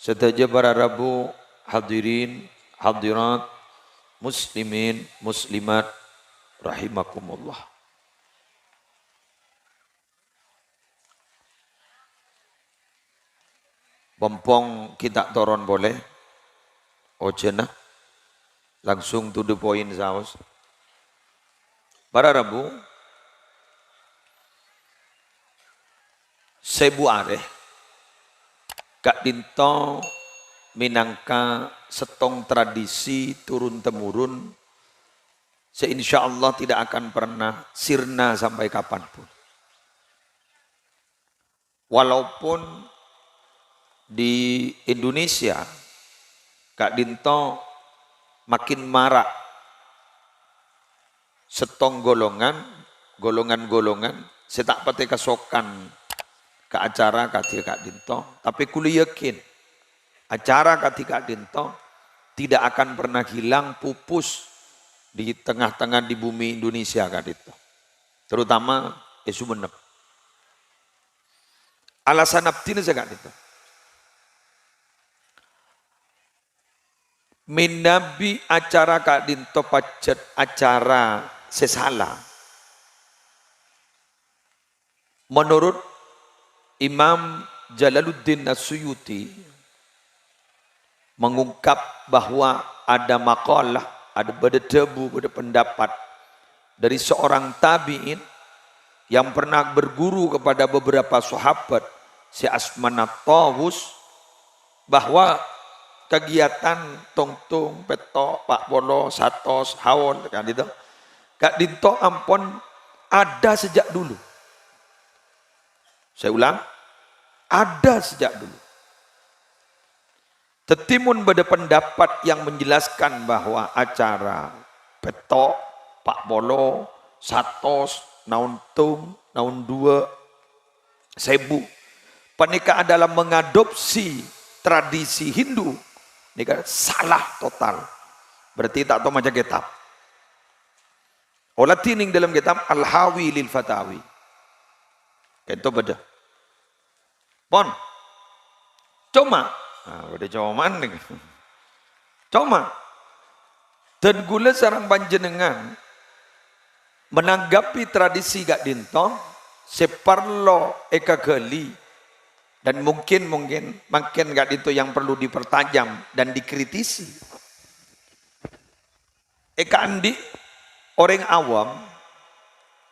Sedaja para Rabu, hadirin, hadirat, muslimin, muslimat, rahimakumullah. Pompong kita toron boleh? Ojena, langsung to the point saus. Para Rabu, sebu areh, Kak Dinto minangka setong tradisi turun-temurun seinsya Allah tidak akan pernah sirna sampai kapanpun. Walaupun di Indonesia Kak Dinto makin marak setong golongan-golongan saya tak pati kesokan ke acara kati Kak Dinto, tapi kuli yakin acara kati Kak Dinto tidak akan pernah hilang pupus di tengah-tengah di bumi Indonesia Kak Dinto, terutama Sumenep. Alasan abdina saya Kak Dinto, menabi acara Kak Dinto pacet acara sesala. Menurut Imam Jalaluddin As-Suyuti mengungkap bahwa ada makalah, ada debu, ada pendapat dari seorang tabi'in yang pernah berguru kepada beberapa sahabat, si Asmanat Tawus, bahwa kegiatan tongtung, petok, pak bolo, satos, hawon, kan itu, Kak Dinto ampun ada sejak dulu. Saya ulang, ada sejak dulu. Tetimun pada pendapat yang menjelaskan bahwa acara petok, pak bolo, satos, naun tung, naun dua, sebu, panika adalah mengadopsi tradisi Hindu. Ini kan salah total. Berarti tak tahu macam kitab. Olah tining dalam kitab Al-Hawi lil Fatawi. Itu beda. Pon. Cuma. Beda cuman nih. Cuma. Dan gula sarang panjenengan menanggapi tradisi Kak Dinto separlo eka gali. Dan mungkin makin Kak Dinto yang perlu dipertajam dan dikritisi. Eka andi orang awam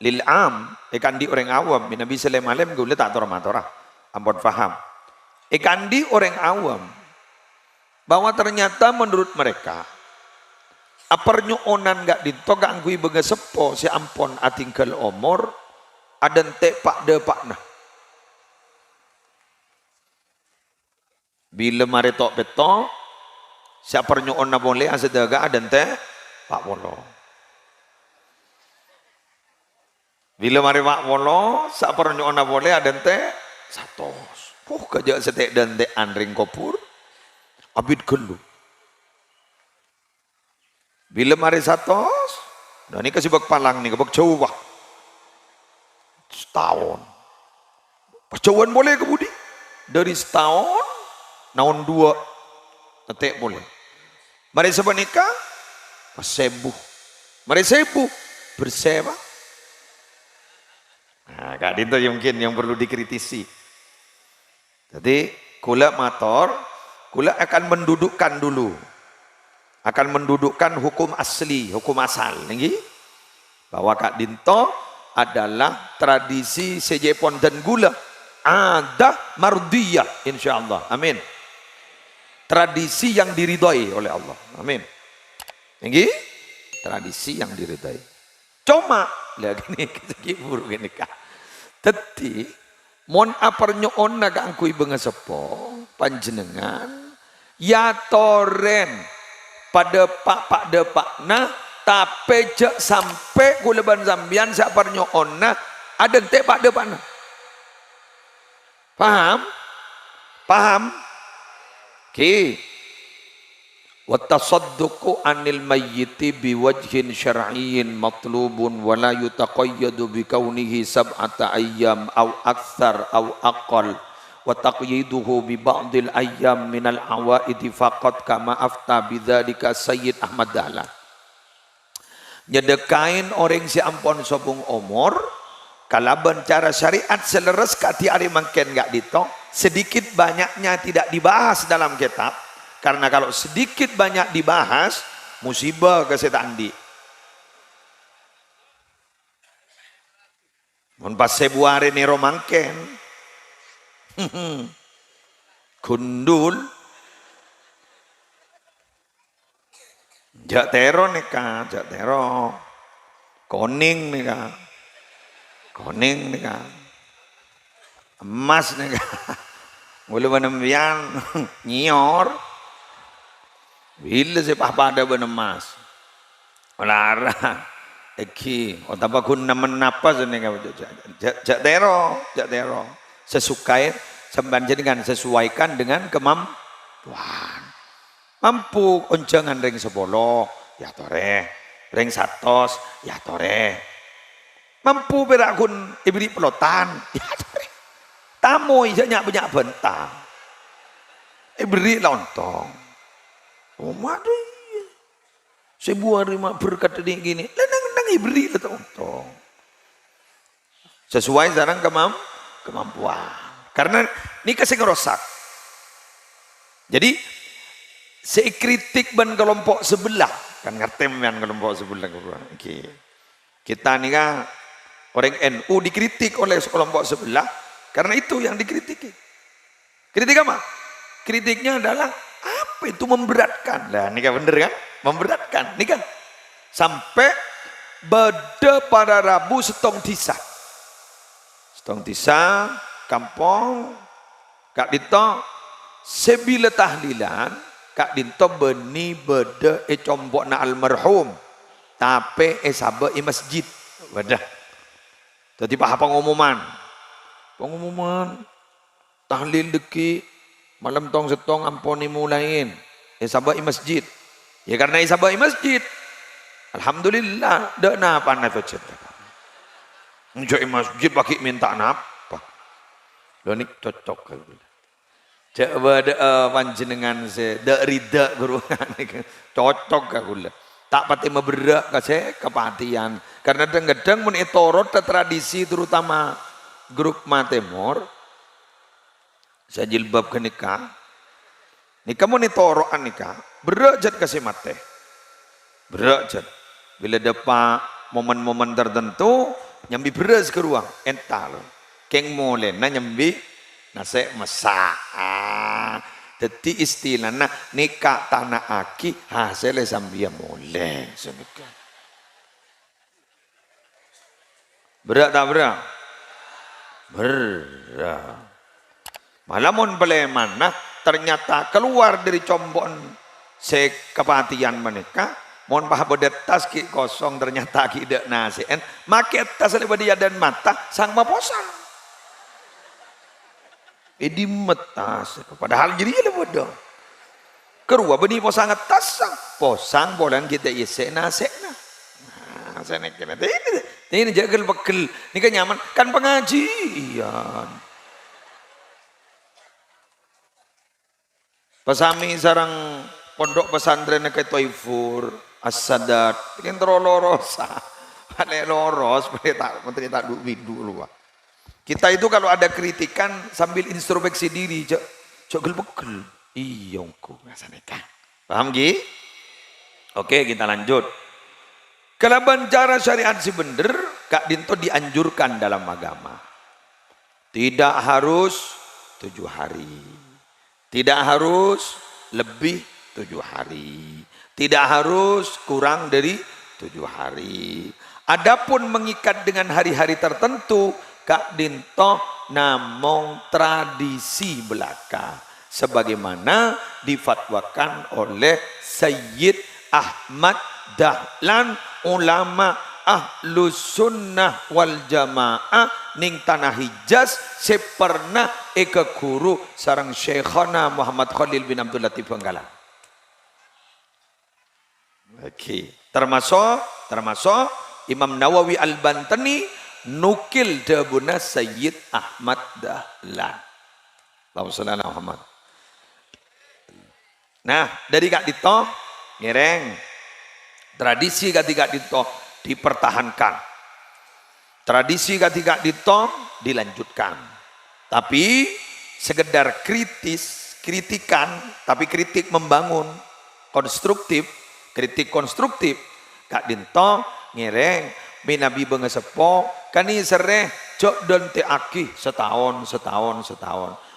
lil am, eka andi orang awam, Nabi sallallahu alaihi wasallam gula tak torah-torah, ampun faham. Eka andi orang awam bahwa ternyata menurut mereka apernyoonan Kak Dinto gak angkui begesepo si ampon atingkel omor adan te pak de pak nah. Bila mari tok petok, siapa nyoon na boleh asedaga adan te pak bolo. Bila mari pak bolo, siapa nyoon na boleh adan te satos. Kajak setek dan te anring kopur, abid gelu. Bila mari satos, nah ini kasih bak palang nih, kebak jauh setahun. Pacauan boleh kebudi dari setahun. Naon dua tetek boleh. Mari sebenika sebuh. Mari sebuh bersewa. Nah, Kak Dinto mungkin yang perlu dikritisi. Jadi kula mator, kula akan mendudukkan dulu. Akan mendudukkan hukum asli, hukum asal. Nggih? Bahwa Kak Dinto adalah tradisi sejepon dan gula. Ada mardiyah insyaallah. Amin. Tradisi yang diridhoi oleh Allah. Amin. Nggih? Tradisi yang diridhoi. Cuma lihat gini segi buruk gini Kak. Teti mon apernyoon naga angkui bengesepo panjenengan ya toren pada pak de pak nah tapi je sampai kuleban zambian sa apernyoon na ada te pak de pak nah. Paham? Paham? Ki wa tasadduqu anil mayyiti biwajhin syar'iyyin matlubun wa la yutaqayyadu bi kaunihi sab'ata ayyam aw aktsar aw aqall wa taqyiduhu bi ba'dil ayyam minal awaidi faqat kama afta bidzalika Sayyid Ahmad Dahlan. Nyedekain orang si ampon sobung umur kalaban cara syariat seleres kati ari mangken gak dito, sedikit banyaknya tidak dibahas dalam kitab, karena kalau sedikit banyak dibahas musibah ke setan di. Mun pas Februari ni romangken gundul jak tero nih kak, jak tero koning nih kak, koning nih kak, emas nih kak, mulu benembian nyior, bila sih pada benemas, olara. Eki, otapa kun namen napa sini kau jak tero sesukai dengan sesuaikan dengan kemampuan. Mampu onjangan ring 10 ya tore, ring 100 ya tore. Mampu berak kun ibri pelotan ya tore. Tamu isanya banyak bentang. Ibri lontong. Oh madu. Sebuah rumah berkat gini, lenang ibri lah tontong. Sesuai sarang kemampuan. Karena ini kasih ngerosak. Jadi sekritik ban kelompok sebelah, kan ngertem kan kelompok sebelah. Okay. Kita nih kan orang NU dikritik oleh kelompok sebelah, karena itu yang dikritiki. Kritik apa? Kritiknya adalah apa itu memberatkan. Lah ini kan bener kan? Memberatkan, ini kan sampai beda pada Rabu setong tisa kampung kak dito sebila tahlilan kak dito beni beda combok na almarhum tapi sabe masjid wadah. Jadi apa pengumuman tahlil deki malam tong setong amponi mulain sabe masjid. Ya karena isabai masjid. Alhamdulillah, dak napa na masjid. Njoi masjid baki minta napa. Lho nik cocok kalau. Coba panjenengan se dak rida guru cocok kalau. Tak pati meberak kase kepatian. Karena kadang-kadang mun etorot tradisi terutama grup Matemor saya jilbab ke nikah. Nikah mau nitoroan nikah, berajat kasih mate, berajat. Bila dapat momen-momen tertentu, nyambi beras ke ruang, ental, keng mole, na nyambi nasi masak. Jadi istilahnya nikah tanah aki hasilnya sambil mole, senikah. Berat tak berat? Berat. Malamun boleh mana? Ternyata keluar dari combon sekepatian mereka mohon paham tas ki kosong ternyata tidak nasien make tas lebar dia dan mata sang maposang di metas padahal jadi le bodoh kerua beni posang tas sang posang bolan kita isi nasekna nah saya nak kena ini jagal bekel ini kan nyaman kan pengajian. Pasami sarang pondok pesantren ke Toifur, As-Sadat, kan terolorosa, ada loros, menteri tak dulu. Kita itu kalau ada kritikan sambil introspeksi diri, cok gel-begel, iyongku ngasaneka. Paham Gi? Oke kita lanjut. Kalaban cara syariat si bener, Kak Dinto dianjurkan dalam agama. Tidak harus 7 hari. Tidak harus lebih 7 hari. Tidak harus kurang dari 7 hari. Adapun mengikat dengan hari-hari tertentu, Kak Dinto namung tradisi belaka. Sebagaimana difatwakan oleh Sayyid Ahmad Dahlan, ulama Ahlus Sunnah wal Jamaah ning tanah Hijaz sepernah eka guru sarang Syekhana Muhammad Khalil bin Abdul Latif Bangkalan. Oke, termasuk Imam Nawawi Al-Bantani nukil dabuna Sayyid Ahmad Dahlan. Allahumma sholli ala Muhammad. Nah, dari Kak Dito, ngereng. Tradisi Kak Dito dipertahankan. Tradisi Kak Dito dilanjutkan. Tapi sekedar kritikan, tapi kritik membangun, konstruktif, kritik konstruktif. Kak Dito ngereng, minabi bengesepo, kani sereh, jok don te aki setahun.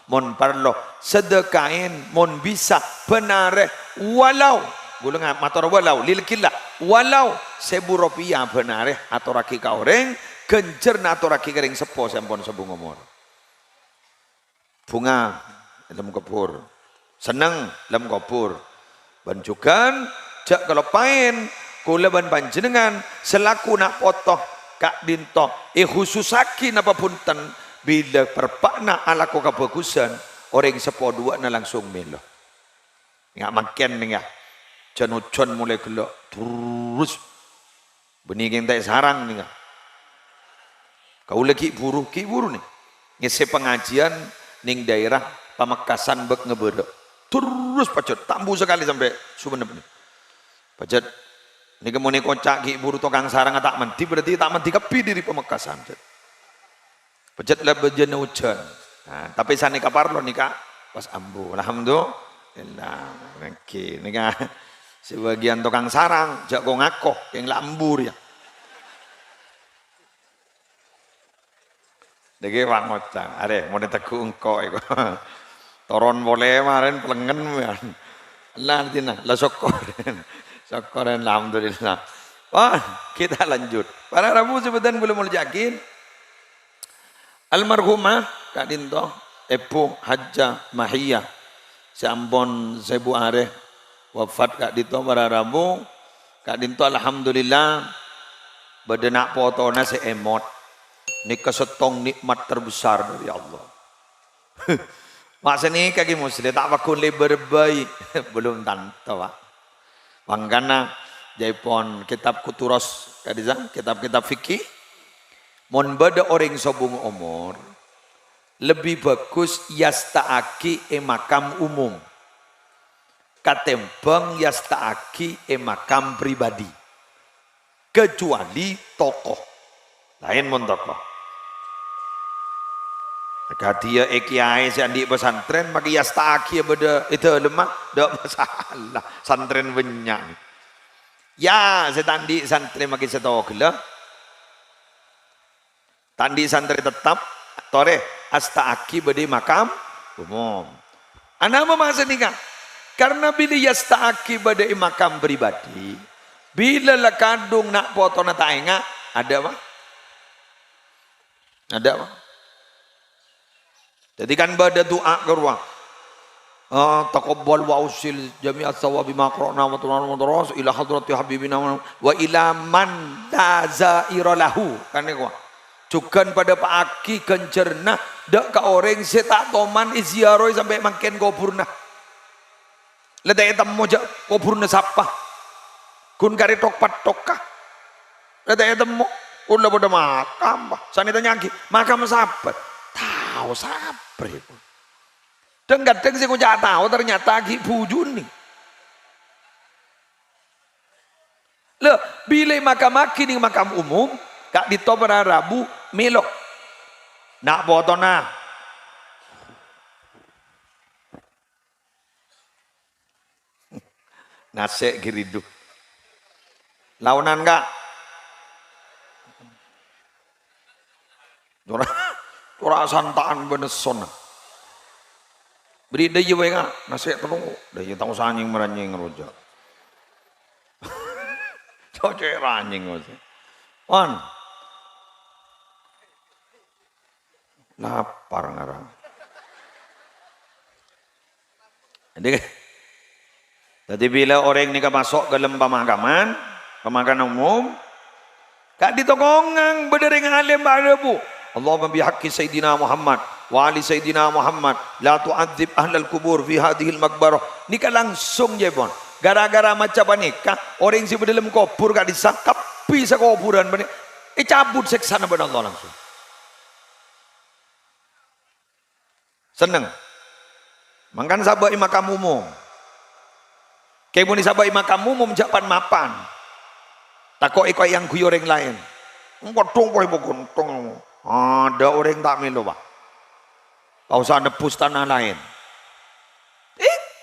Mon parlo sedekain, mon bisa benare walau gulung mator walau lilkillah walau 1.000 rupiah benare atoraki ka orang genjer na atoraki kering sepo sampun sebunga umur bunga dalam kapur seneng dalam kapur banjukan jak kalau pain kula ban panjenengan selaku nak potoh Kak Dinto khususaki napa punten bila perpakna ala ko kabagusan orang sepo dua na langsung melo nggak makin nih ya jan mulai gelok terus benih yang tak sarang nih kau lagi buru nih ngisi pengajian ning daerah Pamekasan bek ngeberek terus pacet tambu sekali sampai sumenep nih pacet ini kemudian kocak ki buru tukang sarang tak menti berarti tak menti kepi diri Pamekasan pecet lah bejana hujan. Nah, tapi sana kapar lo nikah pas ambu. Alhamdulillah. Oke, nikah sebagian tukang sarang jago ngakoh yang lambur ya. Dege wangocang. Are mau teku engko iku. Toron boleh kemarin pelengen ya. Lah tina la syukur. Syukuran alhamdulillah. Wah, kita lanjut. Para rabu sebutan belum mulai yakin. Almarhumah Kak Dinto Epu Hajjah Mahiyah sampun 1000 areh wafat Kak Dinto pada Rabu. Kak Dinto alhamdulillah bedenak potona seemot ini kesetong nikmat terbesar dari Allah. Maksudnya kaki muslim tak bakun berbaik belum tanto pak. Mangkana jaipon kitab kuturos kadizan kitab-kitab fikih. Mon bada orang sobung umur lebih bagus yastaaki makam umum katembang yastaaki makam pribadi kecuali tokoh lain mon tokoh dia kiai sandi pesantren maka yastaaki beda itu lemah dak masalah santren benyang ya setandi santren maki setogla tandi santri tetap tore astaaki badi makam umum. Anak masa nikah karena bila yastaaki badi makam pribadi bila la kandung nak potona taenga ada apa? Ada apa? Jadi kan bada doa ke ruang taqabbal wa usil jami'at sawabi ma qara'na wa tunas ila hadrati habibina wa ila man tazaira lahu kan niku cukan pada Pak Aki kencerna dak ka orang setak toman iziaroi sampai makin kuburna ledai temu jak kuburna sapa kun kari tok patokah ledai temu kun la pada makam sani tanya lagi makam sapa tahu sapa itu dan kadang sih kucak tahu ternyata Aki bujun nih le bila makam Aki nih makam umum Kak Dito pada Rabu melok nak potona nase giridu launan kak ora santaan beneson beri daya wae kak nase telung daya tahu sanying meranying rojak cocok ranying maksudnya on lapar ngarang. Jadi bila orang ini masuk ke dalam pemakaman umum, Kak ditokongang berdering alim ba'adabu. Allahumma bihaqqi Sayyidina Muhammad wa ali Sayyidina Muhammad la tu'adzib ahlal kubur fi hadhil makbarah. Nika langsung je bon. Gara-gara macam nikah orang si dalam kubur Kak disakap bisa kuburan benih. Cabut seksana pada Allah langsung. Seneng Mangkan sabai makam umum. Kayak muni sabai makam umum japan mapan. Takok iko yang guyu orang lain. Potong poe bogontong. Ada orang tak melo, Pak. Kau usah nebus tanah lain.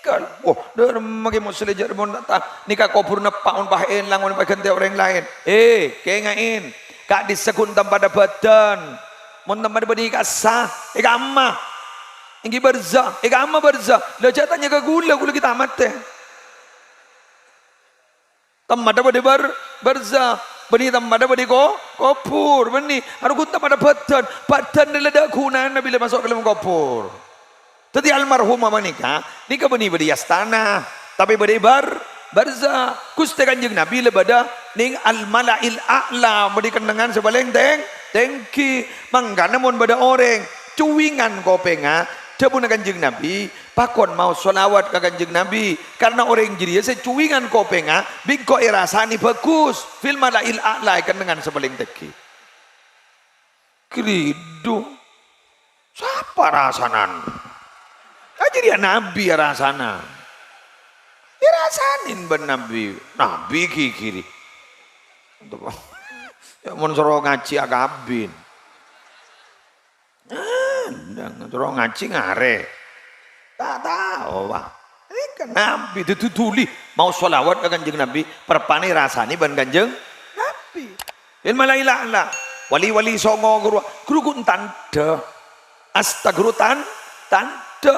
Ikan. Oh, der magi musli jar mon ta nikah kubur nepaun pahen langon pagen orang lain. Kengain. Kak disekun pada badan. Mon pada badan ikasah. Ikama. Inggi berza. Ikama berza. Lah jatanya ke gula kita amat teh. Tamada pada berza. Beni tamada pada kubur. Beni. Aru kunta pada badan. Badan nilada gunaan bila masuk ke dalam kubur. Tadi almarhumah menikah, nikah beni astana, tapi beri barza. Kuste kanjeng Nabi lebada ning al malail a'la beri kendengan sebaleng tengki manggana mon bada orang cuwingan kopenga jabuna kanjeng Nabi pakon mau solawat ke kanjeng Nabi karena orang jadi secuwingan kopenga bingko irasani bagus fil malail a'la kendengan sebaleng tengki kridu siapa rasanan jadi ya Nabi ya rasana ya rasanin ben Nabi kiri ya mun suruh ngaji agabin suruh ngaji ngare tak tahu Pak ini kan Nabi ditutuli mau sholawat ke kanjeng Nabi perpani rasani ben kanjeng Nabi ilmu la ilaha illallah wali-wali songo guru tanda astagfirullah tanda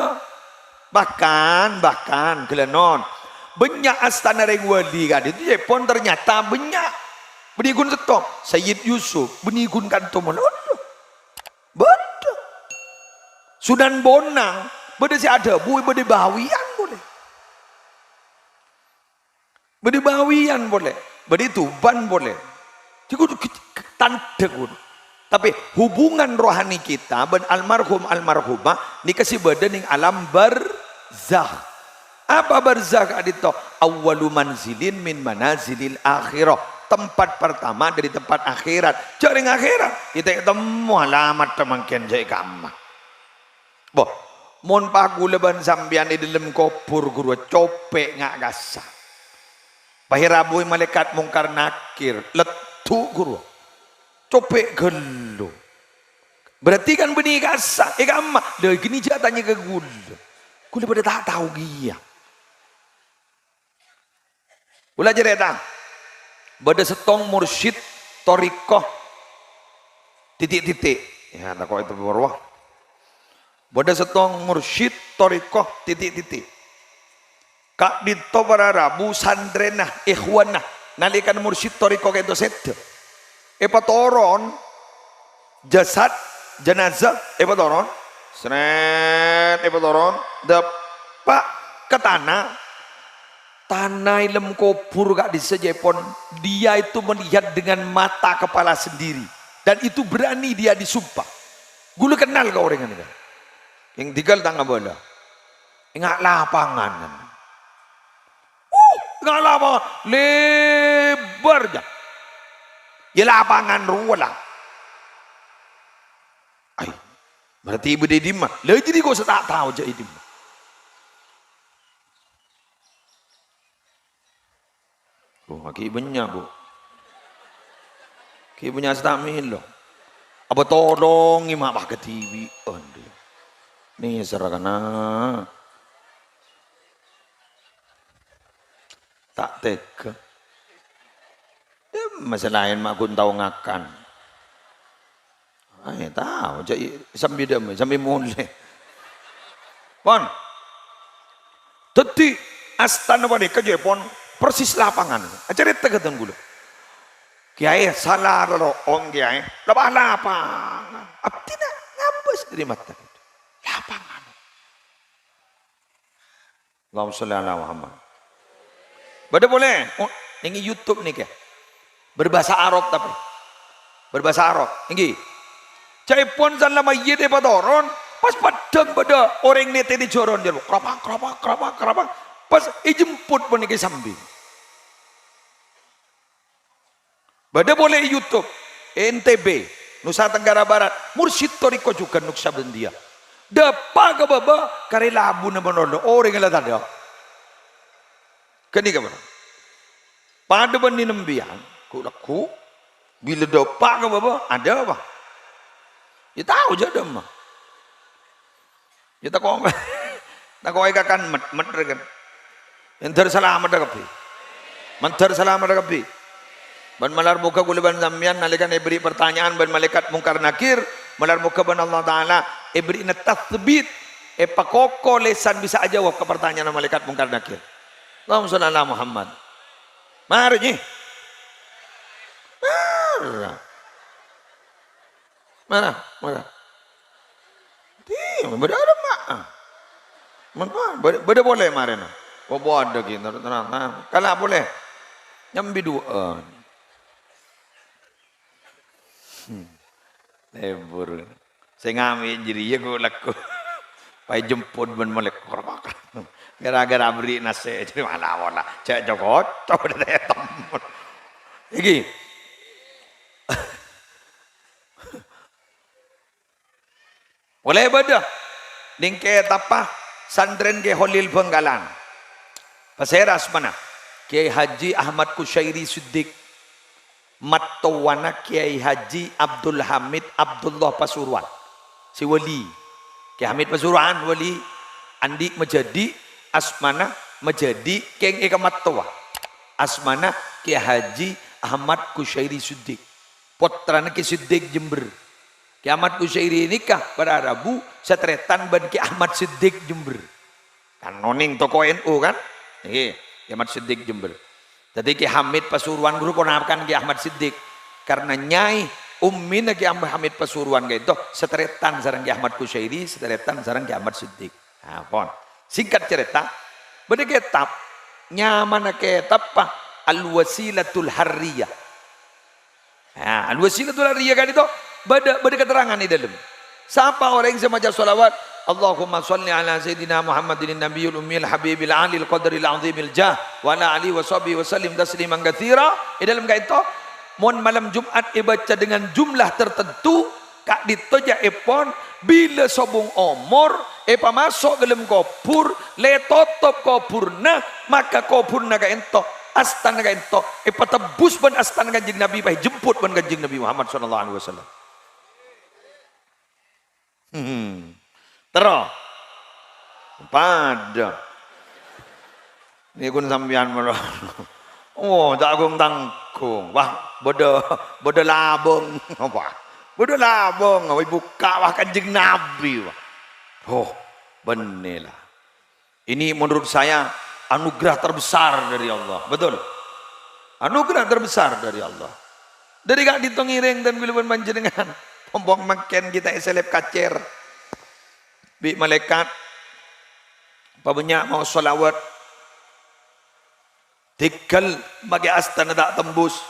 bahkan gelenon banyak astana reng wali kan itu pun ternyata banyak benigun setok Sayyid Yusuf benigun kantoman betul Sunan Bonang beda si ada bui beda bawian boleh beda tuban boleh cukup tanda kun tapi hubungan rohani kita ben almarhumah dikasih badan yang alam barzah. Apa barzah adito? Awwalu manzilin min manazilil akhirah. Tempat pertama dari tempat akhirat. Jaring akhirat kita ketemu alamat temangkian jai kamma. Boh, mon paguleban sambian di dalam kubur guru copek ngak gasah. Pahirabuy malaikat mungkar nakir letu guru. Copek gelo berarti kan benih kasar amma dah gini jatanya ke gula pada tak tahu dia gula jereta pada setong mursyid torikoh titik-titik ya tak kau itu berwah pada setong mursyid torikoh titik-titik kak dito para rabu sandrenah ikhwanah nalikan mursyid torikoh itu set epatoron jasad jenazah epatoron seret epatoron depak ke tanah ilem kubur gak disejepon dia itu melihat dengan mata kepala sendiri dan itu berani dia disumpah gula kenal ke orang ini yang tinggal tangga bola ingat lapangan ingat lapangan lebar aja ya lapangan ruang ay berarti ibu dia dimah lah jadi kau tak tahu je dimah ki banyak bu ki punya stamil loh apa tolong imak bah ke TV nih serakana tak teka masalah lain mak kun tahu ngakan ay tahu jadi sambil demi sambil mulai pon teti astana pada kerja pon persis lapangan acara tegatan gula kiai salah lo ong kiai lepas lapangan apa tidak ngapus dari mata lapangan Allahumma sholli ala Muhammad bada boleh ini YouTube nih kayak berbahasa Arab tapi berbahasa Arab ini cai pon lama iya de padoron pas padang pada orang nete di joron dia kerapak pas jemput pun ini sambil bada boleh YouTube NTB Nusa Tenggara Barat mursyid toriko juga nuksa bendia Depa ke baba kare labu na manono orang yang latah dia. Kani ke mana? Pada bani nembian ku laku bila depa ke baba ada apa? Ya tahu je ada mah. Ya tak kau tak kau kan mat kan. Entar selamat dah kapi. Mantar selamat dah kapi. Ban malar muka gulaban zamyan nalikan beri pertanyaan ban malaikat mungkar nakir malar muka ban Allah Taala beri tathbit pakoko lesan bisa aja jawab ke pertanyaan malaikat mungkar nakir. Allahumma shalli ala Muhammad. Mari ni. Mana? Beda ada mak. Beda boleh mari no. Bobo ada gitu tenang. Kalau boleh nyambi dua. Lebur. Saya ngambil jadi ya gue laku. Pai jemput ben molek kormak. Gara-gara beri nasi jadi mana cek jokot coba deh temen. Iki. Boleh beda. Dingke tapa sandren ke Holil Benggalan. Paseras mana? Kiai Haji Ahmad Kusyairi Siddiq. Matawana Kiai Haji Abdul Hamid Abdullah Pasuruan. Si wali. Kiai Hamid Pasuruan wali. Andi menjadi asmana menjadi keng eka matawa. Asmana Kiai Haji Ahmad Kusyairi Siddiq. Putrana Kiai Siddiq Jember. Kiai Ahmad Kusyairi nikah pada Rabu setretan ban Kiai Ahmad Siddiq Jember. Kan noning toko NU kan? Kiai Ahmad Siddiq Jember. Jadi Kiai Hamid Pasuruan guru ponakan Kiai Ahmad Siddiq karena nyai ummina Kiai Hamid Pasuruan gitu setretan sareng Kiai Ahmad Kusyairi setretan sareng Kiai Ahmad Siddiq. Nah, pon. Singkat cerita, beda kitab nyaman kitab apa? Al-Wasilatul Harriyah. Nah, Al-Wasilatul Harriyah kan itu beda keterangan di dalam. Siapa orang yang semacam salawat Allahumma salli ala Sayyidina Muhammadin Nabiyul Ummil Habibil Alil Qadaril Azimil Jah wa ala alihi wa sahbihi wa sallim tasliman katsira. Di dalam kait itu mon malam Jumat baca dengan jumlah tertentu kak ditoja epon bila sobung omor masuk dalam kopur le totop kopurna maka kopurna ka ento astana ka ento tebus ban astana kanjeng Nabi pai jemput ban kanjeng Nabi Muhammad sallallahu alaihi wasallam. Terus pada ini kun sampean malah oh jagung tangkung wah bodo labung apa bodo labung buka wah kanjeng Nabi wah. Oh benelah ini menurut saya anugerah terbesar dari Allah, betul, anugerah terbesar dari Allah. Dari gak ditongiring dan guluban panjenengan pompong makin kita seleb kacer bi malaikat apa banyak mau solawat tikal bagi astana tak tembus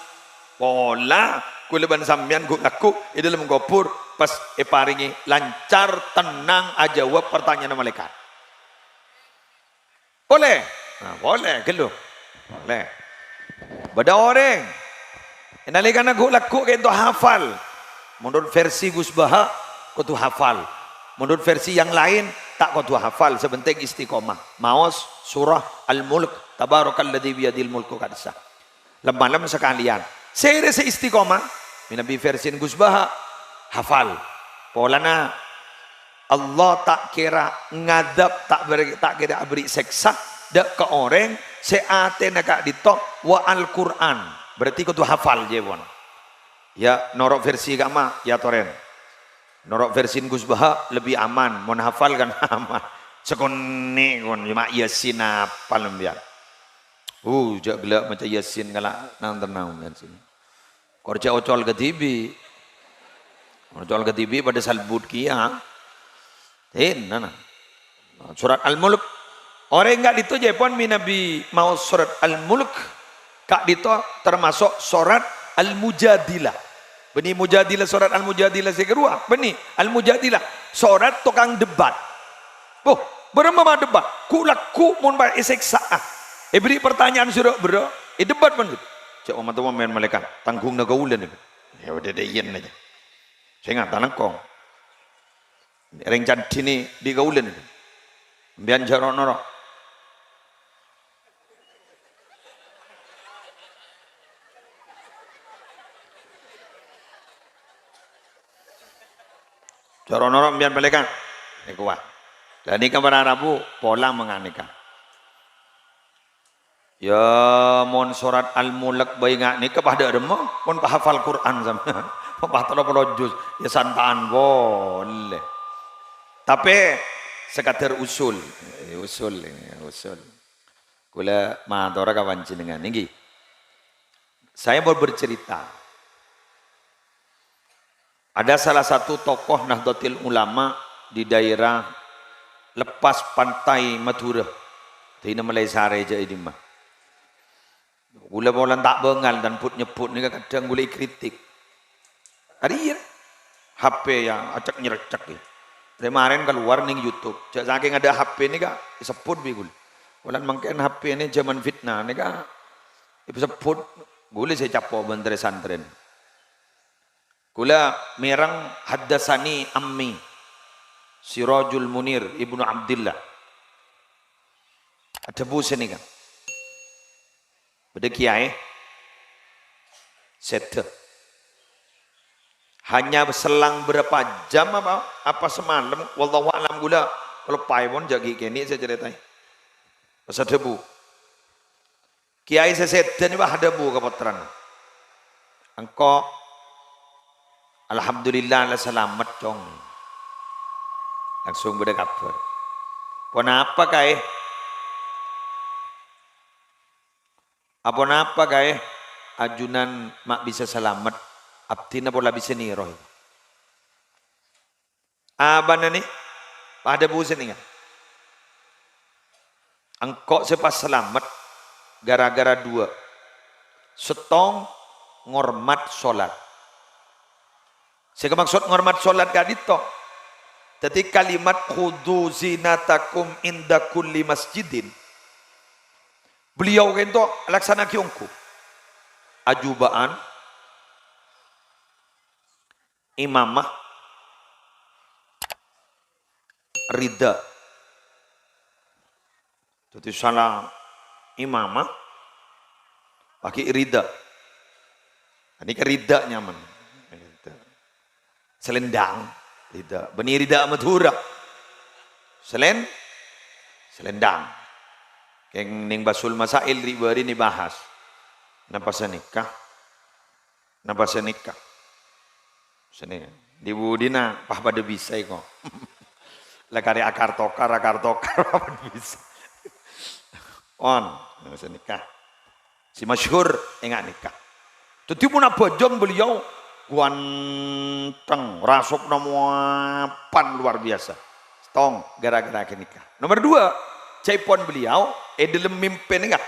pola kuleban sambian ku laku di dalam gopur pas paringi lancar tenang aja jawab pertanyaan malaikat boleh nah, boleh gelo boleh beda orang nalikan aku laku kayak itu hafal menurut versi Gus Baha kau tuh hafal menurut versi yang lain tak kau tuh hafal sebenting istiqomah maos surah Al-Mulk tabarakalladzi biyadil mulku kadsa lemah-lemah sekalian saya istiqomah Nabi versi Gus Baha hafal polana Allah tak kira ngadab tak kira beri seksa dak ke orang seatena kak ditok wa Al-Quran berarti kau tuh hafal jebon ya norok versi agama ya toren norok versi Gus Baha lebih aman mon hafal kan aman sekone kon cuma Yasin apa lembiar jak gelak macam Yasin galak nang tenang kan sini korja ocol ke TV pada salbut kia nana surat Al-Mulk orang enggak itu jepon Nabi mau surat Al-Mulk kak dito termasuk surat Al-Mujadilah. Beni Mujadilah surat Al-Mujadilah sekerua. Beni Al-Mujadilah surat tukang debat. Oh, berapa debat? Kulaku mun ba iseksa. Beri pertanyaan suruh bro. Debat pun gitu. Cak umat tuan main malaikat tanggung nagaulan. Ya udah deyen aja. Saya nggak tanang kong. Ring jadi ni di gaulen. Bian jaron noro. Jaron noro bian balikan. Ikuah. Dan nikah berarabu pola menganikah. Ya mon surat Al-Mulk bayi ngak nikah pada demo pun hafal Quran sama. Patalo pelojus ya santaan boleh. Tapi sekadar usul. Kula matur kawan jenengan niki. Saya mau bercerita. Ada salah satu tokoh Nahdlatul Ulama di daerah lepas pantai Madura. Di Malaysia Raja ini mah. Gula bolan tak bengal dan put nyebut ni kadang gula kritik. Hari ya, HP yang acak nyerecak ya. Kemarin keluar nih YouTube. Saking ada HP ni kak sebut bigul. Bulan mungkin HP ini zaman fitnah ni kak sebut. Gula saya capo bentere santren. Gula merang haddasani ammi Sirajul Munir Ibnu Abdillah. Ada bus ni kan. Beda kiai sete. Hanya selang berapa jam apa semalam wallahu alam gula kalau pai pun jagi kini saya ceritain. Pasal debu. Kiai seseten ni bah debu kapotran. Engkau alhamdulillah lah selamat cong. Langsung beda kabar. Pon apa kai? Apa napa kai? Ajunan mak bisa selamat. Abtina pola bisa niroh. Abana ni pada busen ni kan. Engkau sepas selamat gara-gara dua. Setong ngormat solat. Saya maksud ngormat solat kadito. Jadi kalimat khudu zinatakum inda kulli masjidin. Beliau kento laksana kiongku. Ajubaan imamah rida. Jadi salah imamah pakai rida. Ini ke rida nyaman. Selendang rida. Benih rida Madura. Selendang. Keng ning basul masail ribari ni bahas. Napa senikah? Sini di budina pah pada bisa kok. Lekari akar tokar apa bisa. On nikah. Si masyhur enggak nikah. Jadi pun bojong beliau guanteng rasuk namuapan luar biasa. Stong gara-gara nikah. Nomor 2, caipon beliau dalam mimpi enggak?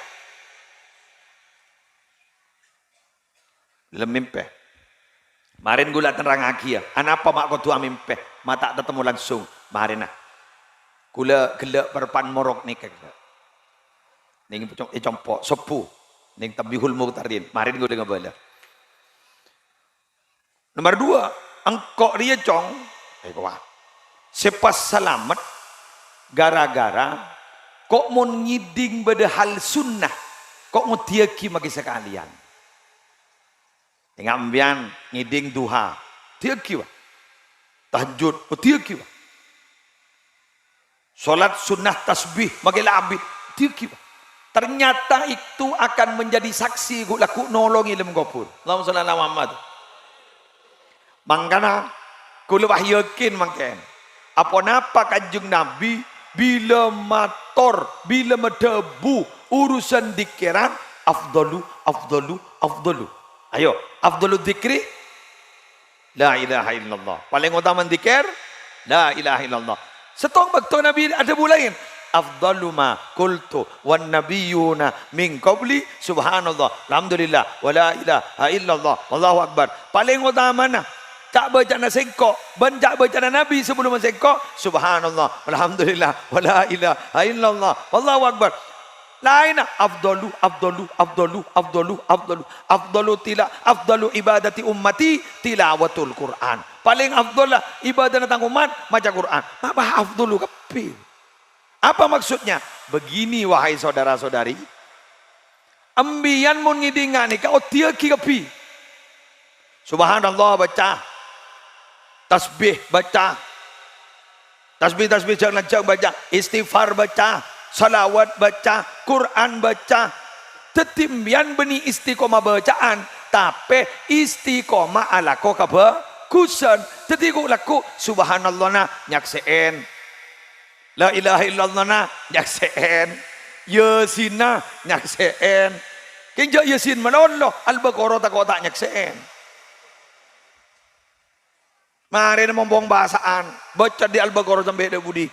Dalam mimpi. Marin gula terang aki ya. Anapa mak kau tua mimpi? Mata ketemu langsung. Marin nah. Gula gelak perpan morok ni kek. Ning compok sepu. Ning tabihul muqtarin. Marin gula dengan bala. Nomor 2, engkau dia cong. Sepas selamat gara-gara kok mau ngiding pada hal sunnah. Kok mau tiaki magi sekalian. Tengah ambian ngiding duha. Dia kiwa. Tahajud. Dia kiwa. Solat sunnah tasbih. Magilah abid. Dia kiwa. Ternyata itu akan menjadi saksi. Laku nolong ilmu gopur. Allahumma sholli ala Muhammad. Mangkana. Kulubah yakin mangken. Apa napa kanjeng Nabi. Bila mator. Bila medebu. Urusan dikiran. Afdalu. Ayo, afdalud dzikri la ilaha illallah. Paling utama dzikir la ilaha illallah. Setong waktu Nabi ada bulain. Afdalu ma qultu wan nabiyuna min qabli subhanallah alhamdulillah wala ilaha illallah wallahu akbar. Paling utama nah tak baca sengkok, banjak baca Nabi sebelum sengkok subhanallah alhamdulillah wala ilaha illallah wallahu akbar. Lain afdalu afdalu ibadati ummati tilawatul Quran. paling afdol lah ibadah datang umat baca Quran. Apa afdol kepi? Apa maksudnya? Begini wahai saudara-saudari, ambian mun ngidingan ni kau dia kepi. Subhanallah baca, tasbih baca, tasbih jangan baca, istighfar baca, salawat baca, Quran baca. Tetimbian beni istiqomah bacaan, tapi istiqomah ala ko kabagusan. Jadi ko laku subhanallah na nyakseen, la ilaha illallah na nyakseen, yasin na nyakseen. Kinja yasin manoloh, al-baqarah tak kota nyakseen. Mari na mombong bahasaan, baca di al-baqarah sampai ada budi.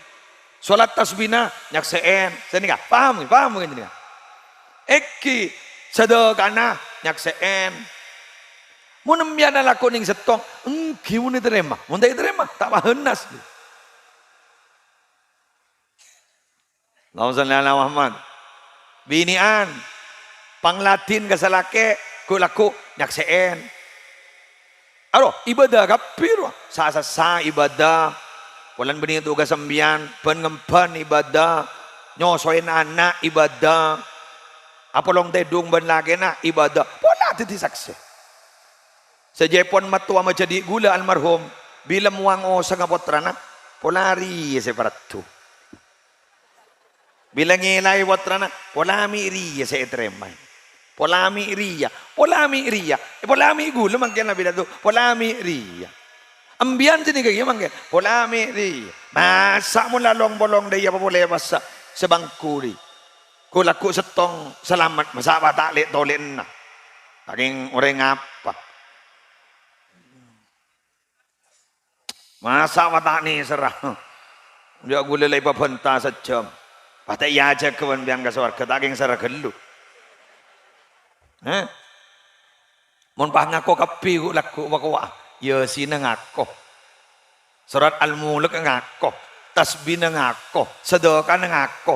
Salat tasbihna nyakseen. Sini ka? Paham kan ini? Eki sedekana nyakseen. Mun embian laku ning setong, engki mun diterima. Mun tak diterima, tak pahenas. Allahumma shalli ala Muhammad. Binian panglatin kasalake ku laku nyakseen. Aro ibadah kapir sa ibadah. Walan bening tugas sembian, pengempan ibadah, nyosoin anak ibadah. Apa long tedung ben lagi na ibadah. Pola titi saksi. Sejepon matua menjadi gula almarhum. Bila muang o sa ngapotrana, polari separatu. Bila ngilay watrana, polami iriya sa etremay. Polami iriya. Polami gula mangkin na bila to. Polami iriya. Ambian sini kaya mangkin. Polami iriya. Masa mo lalong bolong daya pa boleh basa sa bangkuri. Kulaku setong selamat masalah tak lek tolen na. Taking orang apa? Masa watak ni serah. Dia gula lay papenta sejam. Patay ya aja kawan biang kasar ketaking serah gelu. Mon pah ngako kapi kulaku wakawa. Ya sina ngako. Surat Al-Mulk ngako. Tasbih ngako. Sedekah ngako.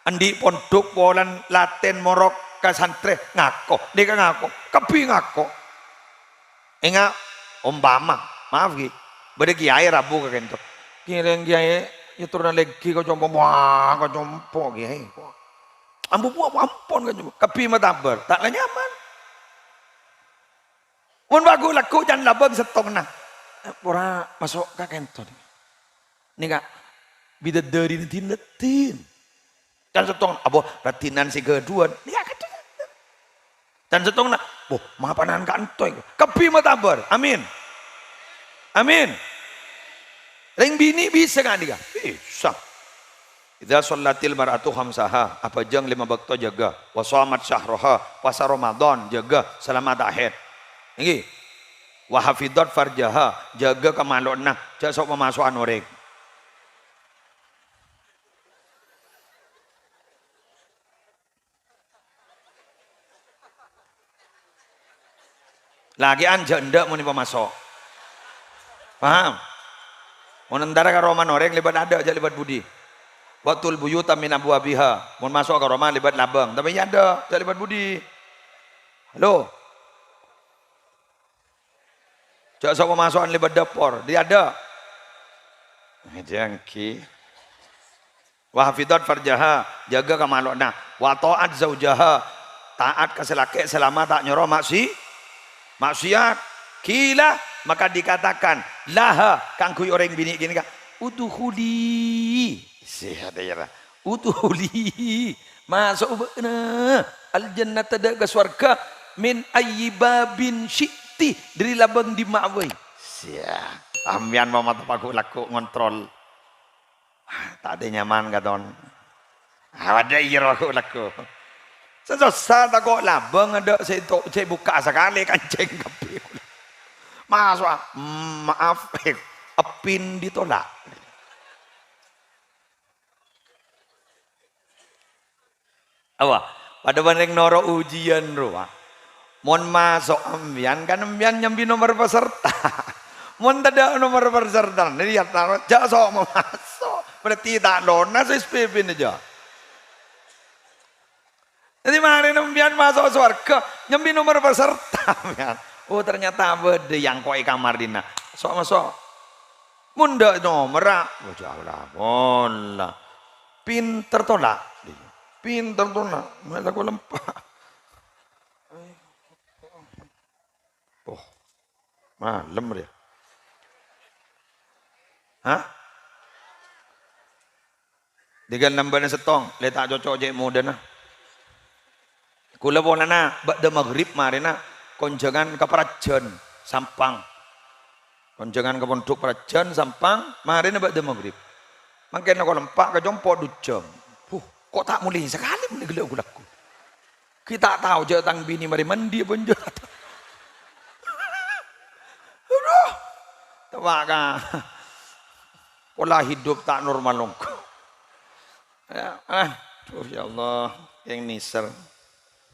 Andi pondok polan Laten Morok kasantre ngako, dia ngako, kapi ngako. Enggak umpama, maaf ki, beda kiai rabu kakek itu. Kireng kiai, ya turun lagi kau jompo, wah kau jompo kiai. Ambu buah ampun kau jompo, kapi matabar, tak nyaman. Mun bagus laku jangan labang setong nah. Pura masuk kakek itu. Nih kak, bida dari netin. Dan setong abo ratinan si keduan dia kata dan setong nak boh mapanan kantoy kapi matabar amin ring bini bisa kan dia bisa idza shallatil mar'atu khamsaha apa jang 5 waktu jaga wa shamat syahraha puasa Ramadan jaga selamat akhir ini wa hafidhat farjaha jaga kamalonna jak sok pemasukan orang. Lagi anja ndak mau nipa masuk. Paham? Mau nentara ke Roma noreng libat ada aja libat budi. Watul buyuta min abwabiha. Mau masuk ke Roma libat labang. Tapi ya ada aja libat budi. Halo. Jak sok pemasukan libat dapur. Dia ada. Jangki. Wa hafidhat farjaha, jaga kamalona. Wa ta'at zaujaha, taat keselake selama tak nyoro maksiat kila maka dikatakan laha kangkui orang bini gini kan utuhuli sehat ya utuhuli masuk beuna al jannat ada ke surga min ayyibabin syi'ti dari labang di ma'wai sia ambian mama tapaku laku ngontrol tak ada nyaman katon ada iya aku laku sesat tak labang ada saya buka sekali kancing kapi. Mas maaf epin ditolak. Apa? Pada banding noro ujian ruah. Mon masuk ambian kan ambian nyambi nomor peserta. Mon tidak nomor peserta. Lihat taruh jak sok mau masuk. Berarti tak lona SPP aja. Jadi mari nembian masuk surga, nyambi nomor peserta. Oh ternyata beda yang koi kamar dina. sok masuk. Munda no merak. Jauh lah, bola. Pinter tolak. Pinter tolak. Malah aku lempak. Oh, malam dia. Hah? Dengan nambahnya setong, letak cocok je modern lah. Kula bolana, ba'da maghrib marina, konjangan ke Prajan, Sampang. Konjangan ke Pondok Prajan, Sampang, marina ba'da maghrib. Mungkin aku lempak ke jompo 2 jam. Kok tak mulai sekali mulai gelak-gelakku. Kita tahu je tang bini mari mandi pun je. Aduh, tawakah. Pola hidup tak normal longko. Ya, ya Allah, yang niser.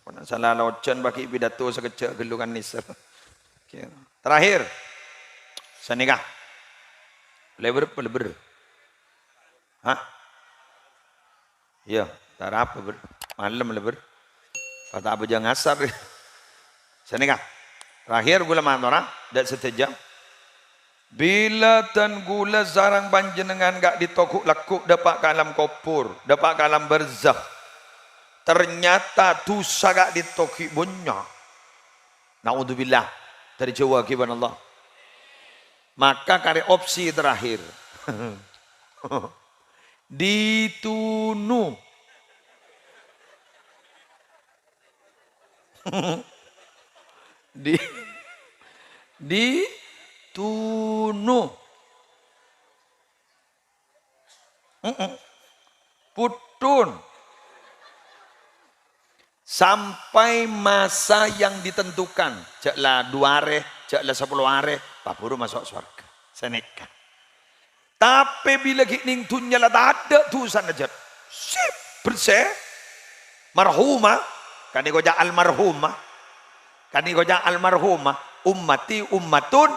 Pernah salah laucan bagi pidato sekejap gelukan niser. Terakhir, senikah. Leber. Hah? Ya, tarap leber. Malam leber. Kata apa jangan ngasar. Senikah. Terakhir gula mantora, dan setejam. Bila tan gula zarang panjenengan gak ditokuk lakuk dapat kalam kopur, dapat kalam berzah. Ternyata dosa gak ditokik banyak. Naudzubillah dari Jawa kiban Allah. Maka kare opsi terakhir. Ditunu. Tunu putun sampai masa yang ditentukan, jaklah 2 hari, jaklah 10 hari, papuru masuk surga. Senekan. Tapi bila ning dunia lah tak ada tulisan aja, sip bersih, marhumah, kan goja almarhumah, ummati ummatun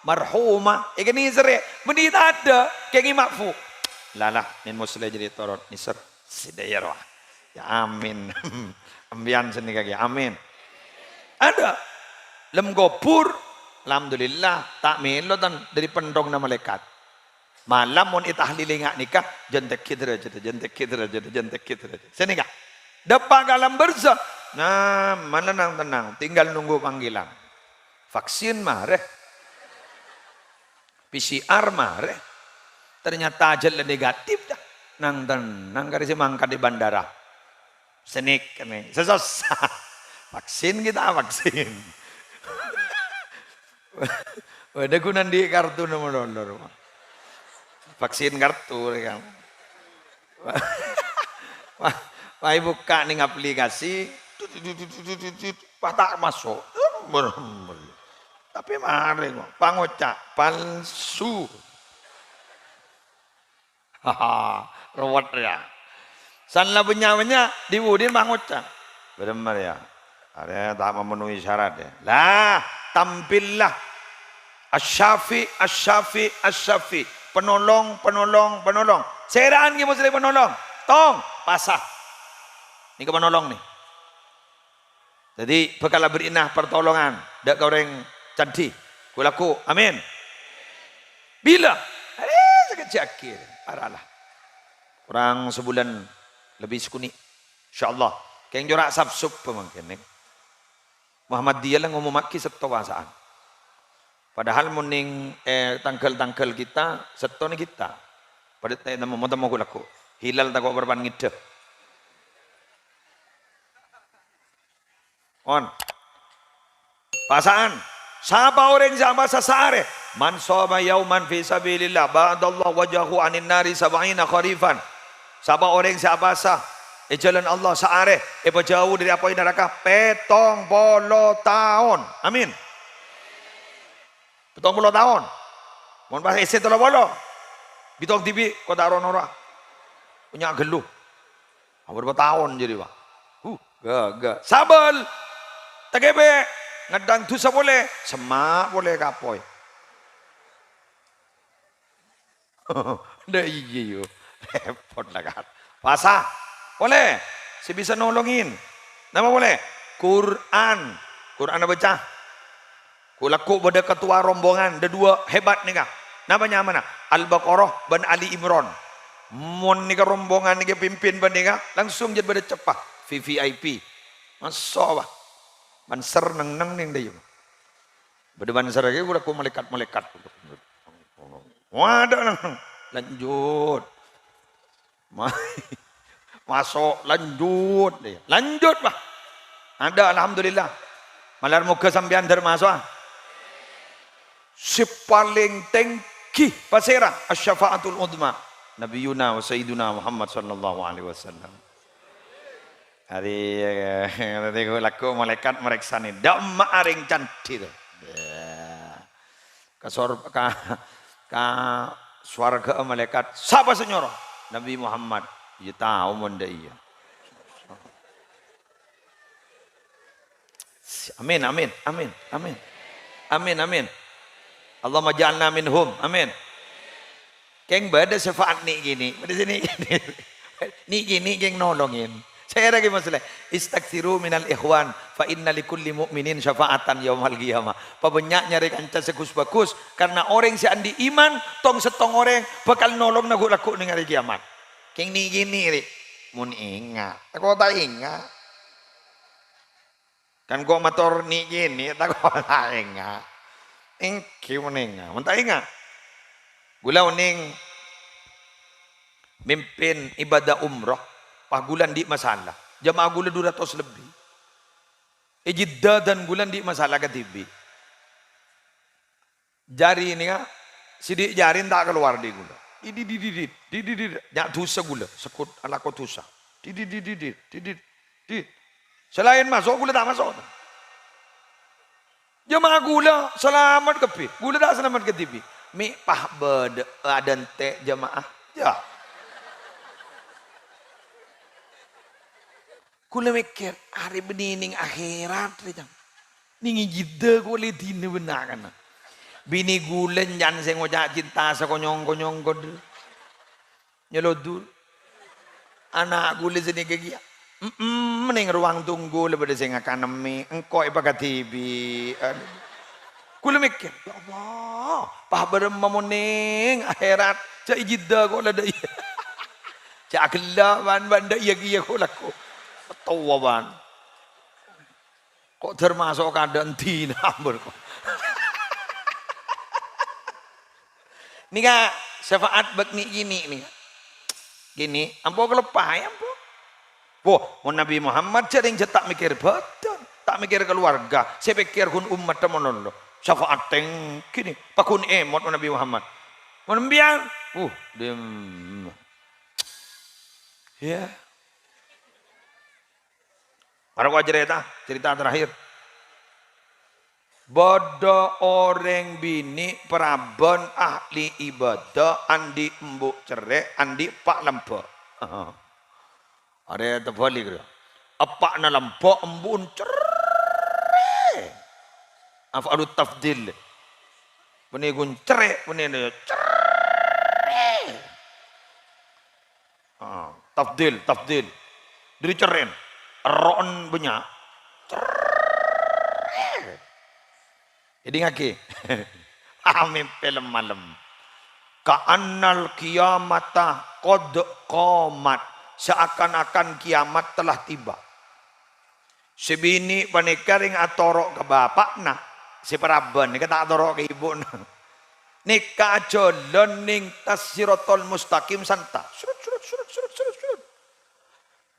marhumah. Ikan ni sere, meni tak ada, kayak makfu. Lalah, nin muslim jadi torot nisar sidayarah. Ya amin. Ambian seni kaki, amin. Ada lem gopur, alhamdulillah tak melo dan dari pendong na malaikat. Malam mon itahlili ngak nikah, jentek kidra aja. Sini kah? Dapat kalam berzah. Nah, mana nang tenang, tinggal nunggu panggilan. Vaksin mare, PCR mare, ternyata aja negatif dah. Nang karisi mangkat di bandara. Senik kami, sesosah. Vaksin kita vaksin. Ada guna di kartu nomor dollar. Vaksin kartu kan. Wah buka nih aplikasi, patah masuk. Tapi mari pangocak palsu. Haha, rawat ya. Sanlah punya diwudin pangocak. Benar ya. Ada tak memenuhi syarat ya. Lah, tampillah asyafi. Penolong. Seraan ki muslim penolong. Tong, pasah. Ini ke penolong nih. Jadi bekal berinah pertolongan. Dak goreng candi. Kulaku, amin. Bila? Sekejap akhir. Paralah. Kurang sebulan lebih sekuni. InsyaAllah. Keng jorak sabsub pemangkin nih. Muhammadiyah lah ngomong maki setawasaan. Padahal muning tanggal kita setone kita. Pada nama mau laku. Hilal tak kok berpan ngideh. On. Pasaan. Siapa orang siapa sasare? Man shoma yauman fi sabilillah ba'dallah wajahu anin nari sab'ina kharifan. Siapa orang siapa sah? Jalan Allah saare jauh dari apa neraka 70 tahun. Amin. 70 tahun. Mohon pas isi 30. Bitong TV kota ora. Punya geluh. Berapa tahun jadi, Pak? Gak. Sabel. TGB ngedang dosa boleh, semak boleh kapoy. Ndak iya yo. Repot lah kan. Pasah. Boleh. Si bisa nolongin. Nama boleh. Quran apa baca? Laku pada ketua rombongan, ada dua hebat nih kah. Namanya mana? Al-Baqarah dan Ali Imran. Mon nih rombongan nih pimpin ban nih langsung jadi pada cepat. VVIP. Masa apa? Banser neng nih deh. Pada banser lagi udah ku malaikat. Wadah neng. Lanjut. Masuk lanjut deh. Lanjut bah. Ada alhamdulillah. Malar muka sampean termasuk. Si paling tinggi pasera asy-syafaatul udma Nabi Yuna wa Sayyiduna Muhammad sallallahu alaihi wasallam. Hari laku malaikat meriksa ni damma aring cantik. Ka swarga malaikat siapa senyoro Nabi Muhammad. Ya tahu monde iya. Amin. Allahumma ja'alna minhum. Amin. Keng bada syafaat nih gini. Pada sini gini. Nih gini keng nolongin. Saya lagi masalah. Istaghfiru minal ikhwan fa inna likulli mu'minin syafaatan yaumil qiyamah. Pabanyak nyari kanca sekus-bakus karena orang si andi iman tong setong orang bakal nolong laku ning hari kiamat. Keng nih gini ri. Mun ingat. Aku tak ingat. Kan gua motor nih gini tak tak ingat. Engki meninga, mentah ingat. Gula uning mimpin ibadah umrah, pagulan di masalah. Jamaah gula 200 lebih. Ejidda dan gulan di masalah ketibi. Jari ini kan, sidik jari tak keluar di gula. Dididididid, nyak tusa gula, sekut ala ko tusa. Dididididid. Selain masuk gula tak masuk. Jemaah gula selamat kepi, gula tak selamat ke TV. Mi pah bed adan te jemaah. Ya. Gula mikir hari benining akhirat recang. Ningi jidda gula dine benakan. Bini gula nyan sing ngojak cinta sa konyong kod. Nyelodul. Anak gula sini kegia. Mending ruang tunggu lebih sing akan nemi engkau ibaga TV. Kula mikir, ya Allah, pah bareng mamuning akhirat cak ijidda kok lada iya. Cak gelak ban iya kok laku. Tawaban. Kok termasuk keadaan tinambur kok. Nika syafaat bak gini nih. Gini, ampo kelepah ya ampo. Wah, Nabi Muhammad jadi tak mikir badan, tak mikir keluarga. Saya pikir kun umat teman lo. Syafaat teng kini, pakun emot Nabi Muhammad. Menembian, dem. Ya. Para gua cerita terakhir. Bodo orang bini perabon ahli ibadah andi embuk cerai andi pak lempok. Ada terbalik dia. Apa na lampau embun cerai. Afalu tafdil. Benih gun cerai, benih ni cerai. Tafdil. Dari cerai. Ron banyak. Cerai. Jadi ngaki. Amin film malam. Ka'annal qiyamata qad qamat. Seakan-akan kiamat telah tiba. Si bini panikaring atorok ke bapak nah. Si peraban ni kata atorok ke ibu nah. Nikah jalan ning tasirotol mustaqim santa. Surut.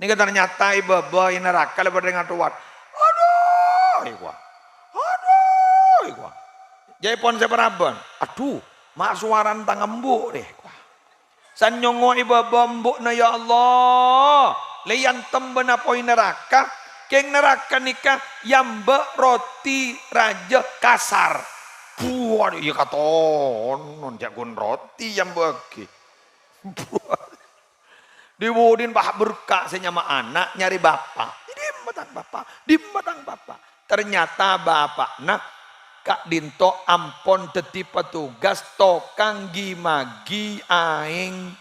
Ni ternyata ibu bayi neraka lebar dengan tuat. Aduh, ikwa. Jadi pon si peraban. Aduh, mak suaran tangambu deh. Sanyongo iba bambuk na ya Allah. Leyan temben apoi neraka. Keng neraka nikah yamba roti raja kasar. Buat iya katon. Jagun roti yang bagi. Diwudin bah berkah senyama anak nyari bapak. Di matang bapak. Ternyata bapak nah Kak Dinto ampon dadi petugas tokang gimagi aing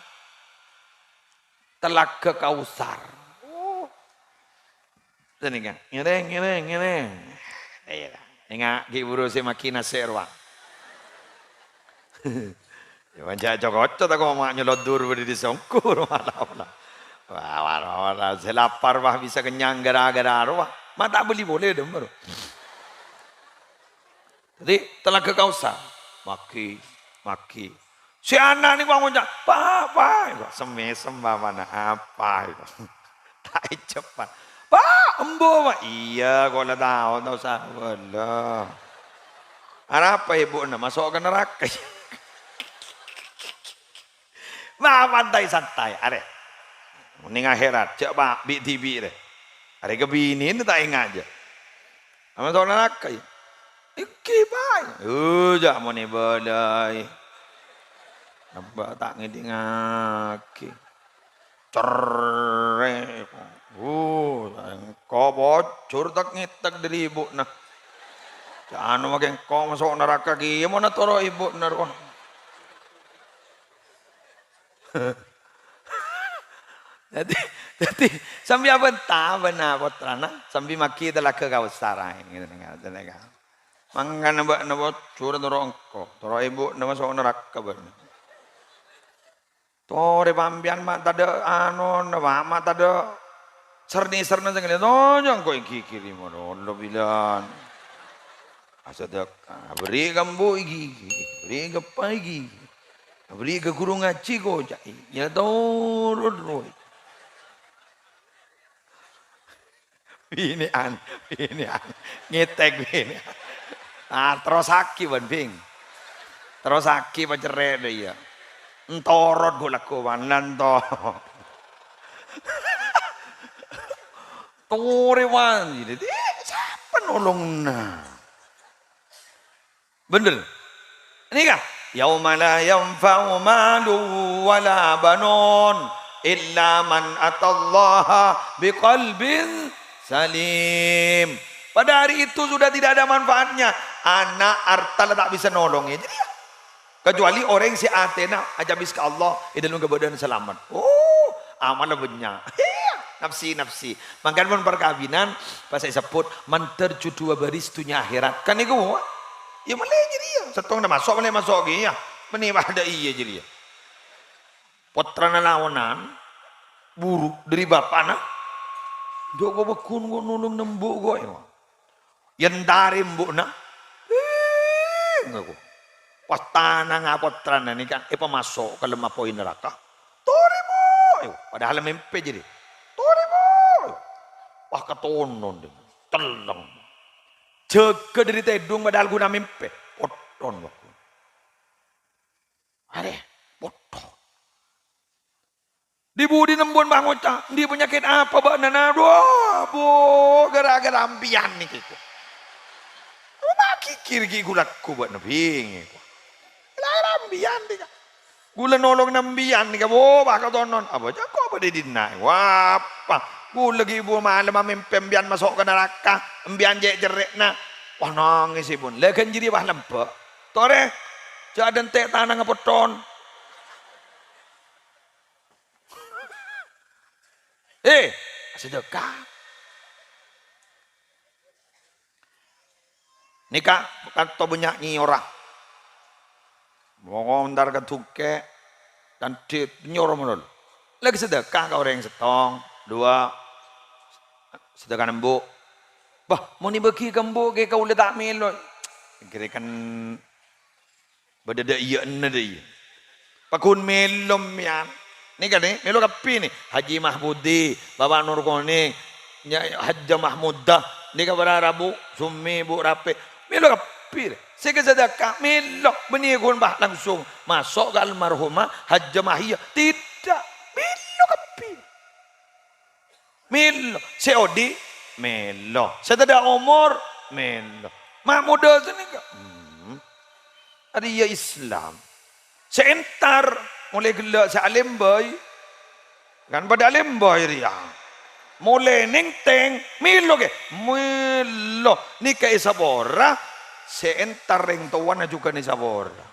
Telaga Kausar. Oh. Ini kan, ngene. Ingat giburu si makina serwa. Ya wanja jogocot aku mak nyelodur beri di songkur malah. Wah, saya lapar wah bisa kenyang gara-gara arwah. Mata beli boleh dong baru. Jadi telah kekausan, maki. Si anak ni bangun jak, apa? Semesem mana apa itu? Tak cepat. Pak, embo pak. Iya, kau dah tahu sahaja. Apa ibu nak masuk ke neraka? Nah, santai. Are. Mending akhirat, cak pak, BTV deh. Are kebini ini tak ingat aja. Masuk neraka. Iki pak. Jak mau ni badai. Nampak tak ngedi ngaki. Cerai. Kau bocor tak ngitak dari ibu nah. Jangan makin kau masuk neraka ki, mana toro ibu neraka. Jadi sambil apa tak benar putrana, sambil maki telah ke kau sarai gitu dengar. Mangga nambah curang toro engkau, toro ibu nambah masuk neraka benar. Tore pambian mak tada anon, mak tada serni-serna jangan lihat, jangan kau kiri mana, lo bilang. Asadaka, beri gambo igi, beri gapa igi, beri ke kurung ngaci ko jai, ya dorod. Ini ngetek ini. Terus haki banding, terus haki pacerai dia. Entorot gue lakukan nanto. Torewan, jadi siapa nolong nah? Bener. Ini kan? Yauma la yanfa'u malu wala banun illa man atallaha biqalbin salim. Pada hari itu sudah tidak ada manfaatnya. Anak harta tak bisa nolongnya. Jadi ya. Kecuali orang si Athena ajabis ke Allah dalam kebadan selamat. Oh, amal banyak. Nafsi. Makanya pun perkawinan pas saya sebut manterju dua baris dunia akhirat. Kan itu ya boleh jadi ya. Setong dah masuk lagi ya. Menimah ada iya jadi ya. Putra lawanan buruk dari bapak nak. Joko bakun go nulung nembuk go ya. Yang dari mbuk nak. Ngaku. Pas tanah ngapotran ini kan masuk ke lemah poin neraka. Toribo. Padahal mimpi jadi. Toribo. Wah ketonon deh. Teleng. Jaga dari tedung padahal guna mimpi. Poton waktu. Are, poton. Di budi nembun bangun cak. Di penyakit apa bak nana? Wah, gara-gara ambian nih gitu. Rumah kikir gulatku buat nebing. Gara-gara ambian nih kak. Gula nolong nambian nih kak. Wah, bakal tonon. Apa aja kok pada dinai. Wah, apa? Gula lagi ibu malam mimpi ambian masuk ke neraka. Ambian jerik na. Wah nangis ibu. Lekan jadi wah lempek. Tore. Jangan tek tanah ngepoton. Sedekah. Nikah kanto banyak ni orang. Mau ntar ketuke dan di nyorong menol. Lagi sedekah kau orang setong, dua sedekah nembuk. Bah, mau ni bagi kembuk ke kau letak melo. Kira kan berdada iya nada iya. Pakun melom yan. Ni kan ni melo kapi ni Haji Mahmudi, Bapak Nur Kone, Haji Mahmudah. Ni kan Rabu, Sumi Bu Rape. Melo kapi. Sehingga sedekah melo benikun bah langsung masuk ke almarhumah Haji Mahiyah. Tidak, melo kapi. Melo seodi melo. Setelah umur melo. Mak muda sini enggak. Ada ya Islam. Seentar mulai gelak sealim boy. Kan pada alim boy dia. Mulai nengteng milo ke. Milo ni ke Isabora. Seentar yang tuan juga ni Isabora.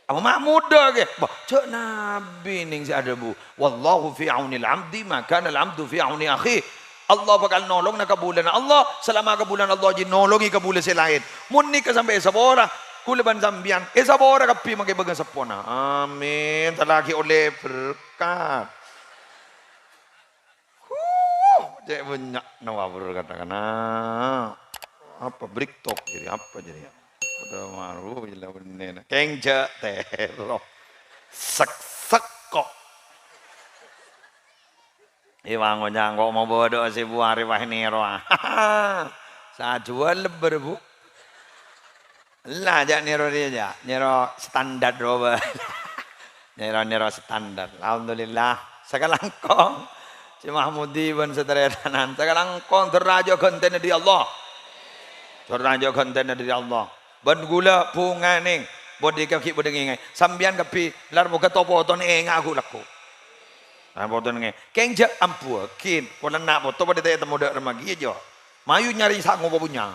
Apa mak muda ke? Bah, cak Nabi ning si ada bu. Wallahu fi auni al-abdi maka al-abdu fi auni akhi. Allah bakal nolong na kabulan Allah. Selama kabulan Allah ji nolongi kabulan si lain. Mun ni ka sampai sabora kulaban sambian. Sabora kapi magibagang sapona. Amin. Talaki oleh berkat. Cek banyak nawabur katakan. Apa break talk jadi apa jadi? Udah maru jadi bener. Kengja terok. Sak kok. Iwango nyangkok mau bodoh si bu hari wah nero. Saya jual lebar bu. Lah aja nero dia aja. Nero standar roba. Nero standar. Alhamdulillah. Sekalangkong. Si Mahmudi ban sederhana. Sekalangkong terraja konten dari Allah. Terraja konten dari Allah. Ban gula punganing. Bodi kaki bedengi. Sambian kapi. Lar muka topo ton aku laku. Boton nge, kengja ampu, kin, konan nak boto pada tanya temu dak remagi aja. Mayu nyari sangu babunya,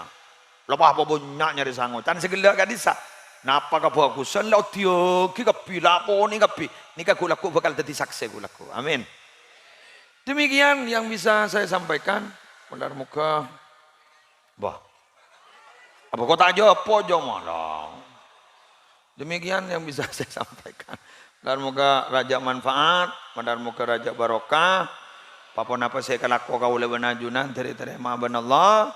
lepas babunya nyari sangu. Tan segala kadisa, napa kapu aku selau tio, kita pilapo ni kapi, ni kaku laku bakal jadi saksi aku laku. Amin. Demikian yang bisa saya sampaikan. Benar muka, bah, apa kau tak jawab apa jawab malah. Demikian yang bisa saya sampaikan. Dan moga raja manfaat, dan moga raja barokah. Papon apa saya kalako kau leban ajunan terima ben Allah.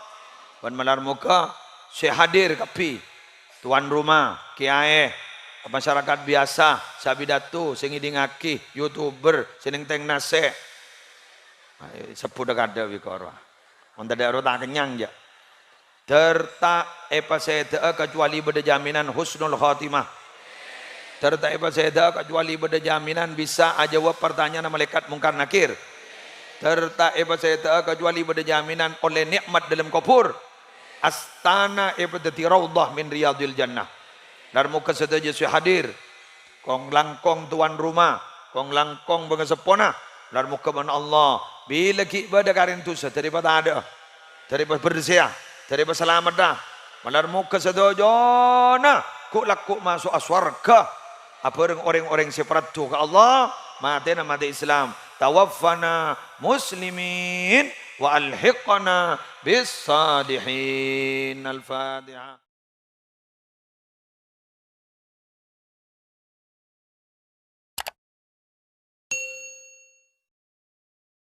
Dan malar moga saya hadir kapi tuan rumah, kiai, masyarakat biasa, sabidatu, singidingaki, youtuber, seneng teng nase. Sepuluh dekade bikora. Untuk daerah tak kenyang je. Terta apa saya kecuali beda jaminan husnul khatimah. Tertaib saya kecuali pada jaminan bisa jawab pertanyaan malaikat mungkar nakir. Tertaib saya kecuali pada jaminan oleh nikmat dalam kubur. Astana ibadati raudhah min riyadil jannah. Dan muka sedaja saya hadir. Kong langkong tuan rumah, kong langkong bengesepona. Dan muka ban Allah. Bila kita karin tu daripada ada, daripada bersih, daripada selamat dah. Malar muka sedaja na, kuk laku masuk aswarga. Apa orang-orang separat tu ke Allah, mati nama mati Islam. Tawaffana muslimin wa alhiqna bis sadihin. Al-Fatihah.